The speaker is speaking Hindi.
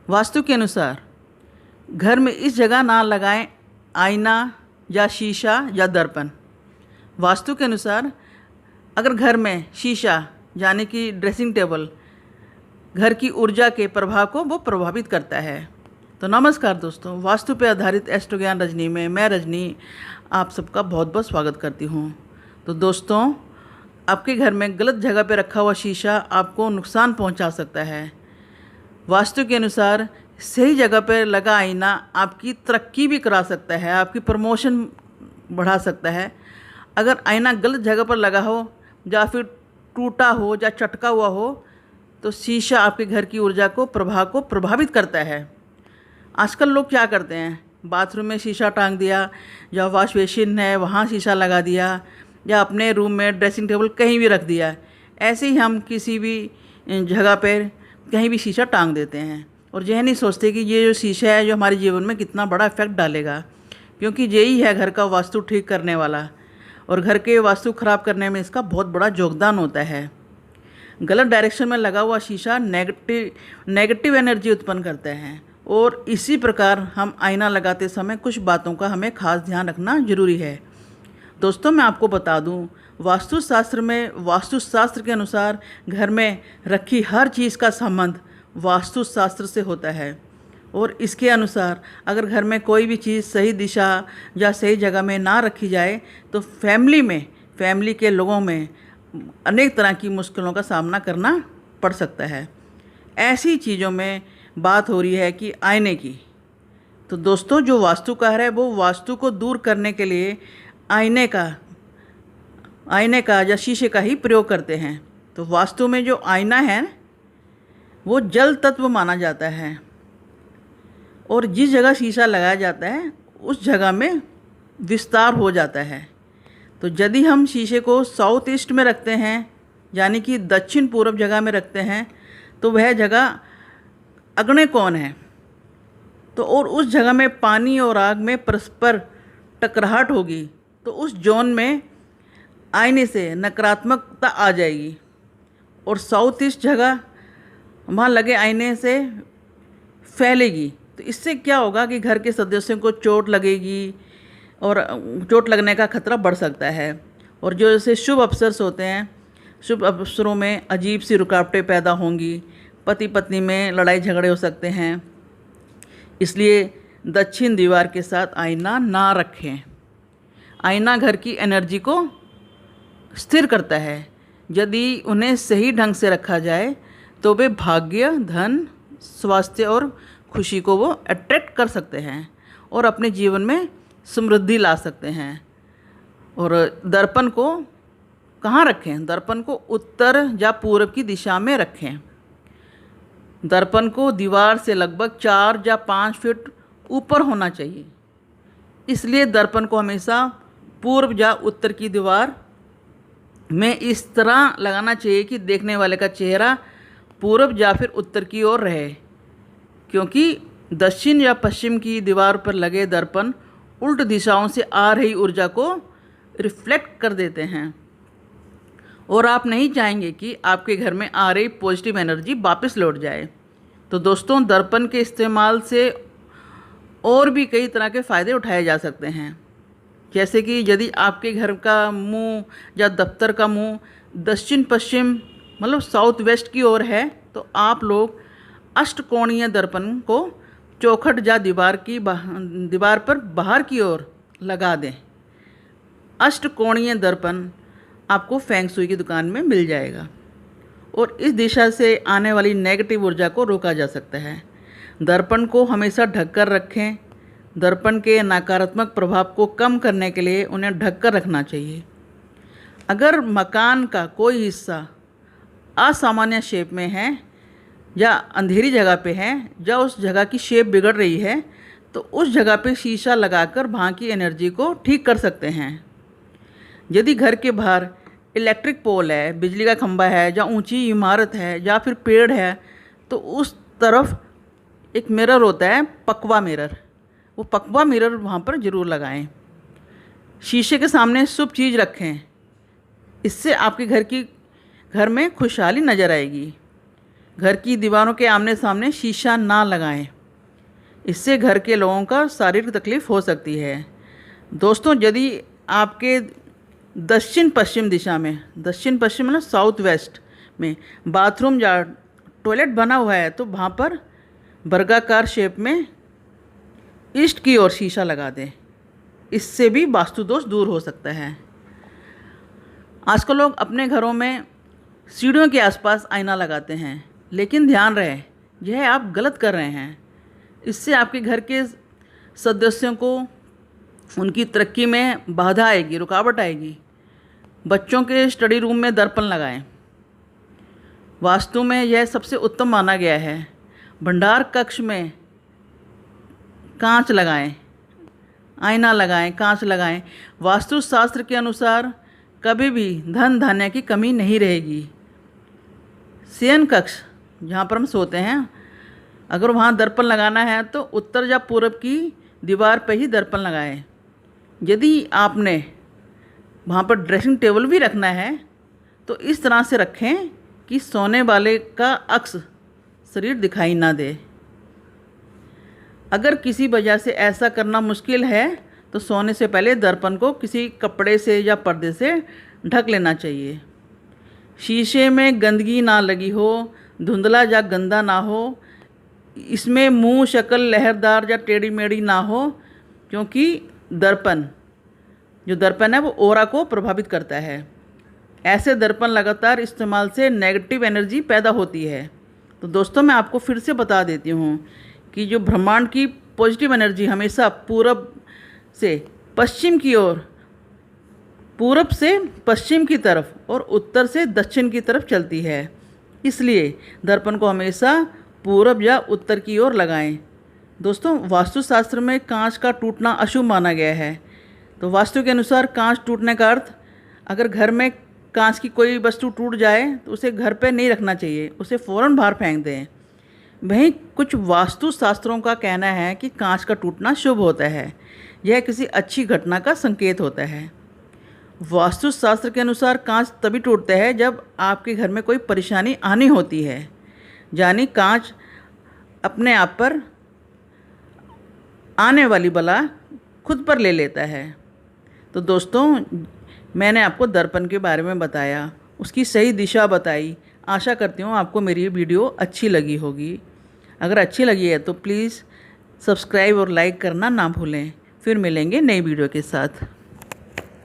वास्तु के अनुसार घर में इस जगह ना लगाएं आईना या शीशा या दर्पण। वास्तु के अनुसार अगर घर में शीशा यानी कि ड्रेसिंग टेबल घर की ऊर्जा के प्रभाव को वो प्रभावित करता है। तो नमस्कार दोस्तों, वास्तु पे आधारित एस्ट्रो ज्ञान रजनी में मैं रजनी आप सबका बहुत बहुत स्वागत करती हूँ। तो दोस्तों, आपके घर में गलत जगह पे रखा हुआ शीशा आपको नुकसान पहुँचा सकता है। वास्तु के अनुसार सही जगह पर लगा आईना आपकी तरक्की भी करा सकता है, आपकी प्रमोशन बढ़ा सकता है। अगर आईना गलत जगह पर लगा हो या फिर टूटा हो या चटका हुआ हो तो शीशा आपके घर की ऊर्जा को प्रभावित करता है। आजकल लोग क्या करते हैं, बाथरूम में शीशा टांग दिया या वॉश बेसिन है वहाँ शीशा लगा दिया या अपने रूम में ड्रेसिंग टेबल कहीं भी रख दिया। ऐसे ही हम किसी भी जगह पर कहीं भी शीशा टांग देते हैं और यह नहीं सोचते कि ये जो शीशा है जो हमारे जीवन में कितना बड़ा इफेक्ट डालेगा, क्योंकि यही है घर का वास्तु ठीक करने वाला और घर के वास्तु खराब करने में इसका बहुत बड़ा योगदान होता है। गलत डायरेक्शन में लगा हुआ शीशा नेगेटिव एनर्जी उत्पन्न करता है और इसी प्रकार हम आईना लगाते समय कुछ बातों का हमें खास ध्यान रखना जरूरी है। दोस्तों, मैं आपको बता दूं, वास्तुशास्त्र के अनुसार घर में रखी हर चीज़ का संबंध वास्तुशास्त्र से होता है और इसके अनुसार अगर घर में कोई भी चीज़ सही दिशा या सही जगह में ना रखी जाए तो फैमिली के लोगों में अनेक तरह की मुश्किलों का सामना करना पड़ सकता है। ऐसी चीज़ों में बात हो रही है कि आईने की। तो दोस्तों, जो वास्तुकार है वो वास्तु को दूर करने के लिए आईने का या शीशे का ही प्रयोग करते हैं। तो वास्तु में जो आईना है वो जल तत्व माना जाता है और जिस जगह शीशा लगाया जाता है उस जगह में विस्तार हो जाता है। तो यदि हम शीशे को साउथ ईस्ट में रखते हैं यानी कि दक्षिण पूर्व जगह में रखते हैं तो वह जगह अग्नि कोण है। तो और उस जगह में पानी और आग में परस्पर टकराहट होगी तो उस जोन में आईने से नकारात्मकता आ जाएगी और साउथ ईस्ट जगह वहाँ लगे आईने से फैलेगी। तो इससे क्या होगा कि घर के सदस्यों को चोट लगेगी और चोट लगने का खतरा बढ़ सकता है। और जो जैसे शुभ अवसर होते हैं, शुभ अवसरों में अजीब सी रुकावटें पैदा होंगी, पति पत्नी में लड़ाई झगड़े हो सकते हैं। इसलिए दक्षिण दीवार के साथ आईना ना रखें। आईना घर की एनर्जी को स्थिर करता है। यदि उन्हें सही ढंग से रखा जाए तो वे भाग्य, धन, स्वास्थ्य और खुशी को वो अट्रैक्ट कर सकते हैं और अपने जीवन में समृद्धि ला सकते हैं। और दर्पण को कहाँ रखें? दर्पण को उत्तर या पूर्व की दिशा में रखें। दर्पण को दीवार से लगभग 4 या 5 फीट ऊपर होना चाहिए। इसलिए दर्पण को हमेशा पूर्व या उत्तर की दीवार में इस तरह लगाना चाहिए कि देखने वाले का चेहरा पूर्व या फिर उत्तर की ओर रहे, क्योंकि दक्षिण या पश्चिम की दीवार पर लगे दर्पण उल्ट दिशाओं से आ रही ऊर्जा को रिफ्लेक्ट कर देते हैं और आप नहीं चाहेंगे कि आपके घर में आ रही पॉजिटिव एनर्जी वापस लौट जाए। तो दोस्तों, दर्पण के इस्तेमाल से और भी कई तरह के फ़ायदे उठाए जा सकते हैं। जैसे कि यदि आपके घर का मुंह या दफ्तर का मुंह दक्षिण पश्चिम मतलब साउथ वेस्ट की ओर है तो आप लोग अष्टकोणीय दर्पण को चौखट या दीवार पर बाहर की ओर लगा दें। अष्टकोणीय दर्पण आपको फेंग शुई की दुकान में मिल जाएगा और इस दिशा से आने वाली नेगेटिव ऊर्जा को रोका जा सकता है। दर्पण को हमेशा ढककर रखें। दर्पण के नकारात्मक प्रभाव को कम करने के लिए उन्हें ढककर रखना चाहिए। अगर मकान का कोई हिस्सा असामान्य शेप में है या अंधेरी जगह पे है या उस जगह की शेप बिगड़ रही है तो उस जगह पे शीशा लगाकर वहाँ की एनर्जी को ठीक कर सकते हैं। यदि घर के बाहर इलेक्ट्रिक पोल है, बिजली का खंभा है या ऊंची इमारत है या फिर पेड़ है तो उस तरफ एक मिरर होता है, पकवा मिरर, वो पकवा मिरर वहाँ पर ज़रूर लगाएं। शीशे के सामने शुभ चीज़ रखें, इससे आपके घर में खुशहाली नज़र आएगी। घर की दीवारों के आमने सामने शीशा ना लगाएं। इससे घर के लोगों का शारीरिक तकलीफ़ हो सकती है। दोस्तों, यदि आपके दक्षिण पश्चिम दिशा में, दक्षिण पश्चिम मतलब साउथ वेस्ट में बाथरूम या टॉयलेट बना हुआ है तो वहाँ पर वर्गाकार शेप में ईस्ट की ओर शीशा लगा दें। इससे भी वास्तु दोष दूर हो सकता है। आजकल लोग अपने घरों में सीढ़ियों के आसपास आईना लगाते हैं, लेकिन ध्यान रहे यह आप गलत कर रहे हैं। इससे आपके घर के सदस्यों को उनकी तरक्की में बाधा आएगी, रुकावट आएगी। बच्चों के स्टडी रूम में दर्पण लगाएं। वास्तु में यह सबसे उत्तम माना गया है। भंडार कक्ष में कांच लगाएं, आईना लगाएं, कांच लगाएं। वास्तु शास्त्र के अनुसार कभी भी धन धान्य की कमी नहीं रहेगी। शयन कक्ष जहाँ पर हम सोते हैं, अगर वहाँ दर्पण लगाना है तो उत्तर या पूर्व की दीवार पर ही दर्पण लगाएं। यदि आपने वहाँ पर ड्रेसिंग टेबल भी रखना है तो इस तरह से रखें कि सोने वाले का अक्स शरीर दिखाई ना दे। अगर किसी वजह से ऐसा करना मुश्किल है तो सोने से पहले दर्पण को किसी कपड़े से या पर्दे से ढक लेना चाहिए। शीशे में गंदगी ना लगी हो, धुंधला या गंदा ना हो, इसमें मुंह शक्ल लहरदार या टेढ़ी मेढ़ी ना हो, क्योंकि दर्पण है वो ऑरा को प्रभावित करता है। ऐसे दर्पण लगातार इस्तेमाल से नेगेटिव एनर्जी पैदा होती है। तो दोस्तों, मैं आपको फिर से बता देती हूँ कि जो ब्रह्मांड की पॉजिटिव एनर्जी हमेशा पूरब से पश्चिम की ओर, पूरब से पश्चिम की तरफ और उत्तर से दक्षिण की तरफ चलती है। इसलिए दर्पण को हमेशा पूरब या उत्तर की ओर लगाएं। दोस्तों, वास्तुशास्त्र में कांच का टूटना अशुभ माना गया है। तो वास्तु के अनुसार कांच टूटने का अर्थ, अगर घर में कांच की कोई वस्तु टूट जाए तो उसे घर पे नहीं रखना चाहिए, उसे फ़ौरन बाहर फेंक दें। वहीं कुछ वास्तु शास्त्रों का कहना है कि कांच का टूटना शुभ होता है, यह किसी अच्छी घटना का संकेत होता है। वास्तु शास्त्र के अनुसार कांच तभी टूटता है जब आपके घर में कोई परेशानी आनी होती है, यानी कांच अपने आप पर आने वाली बला खुद पर ले लेता है। तो दोस्तों, मैंने आपको दर्पण के बारे में बताया, उसकी सही दिशा बताई। आशा करती हूँ आपको मेरी वीडियो अच्छी लगी होगी। अगर अच्छी लगी है तो प्लीज़ सब्सक्राइब और लाइक करना ना भूलें। फिर मिलेंगे नई वीडियो के साथ।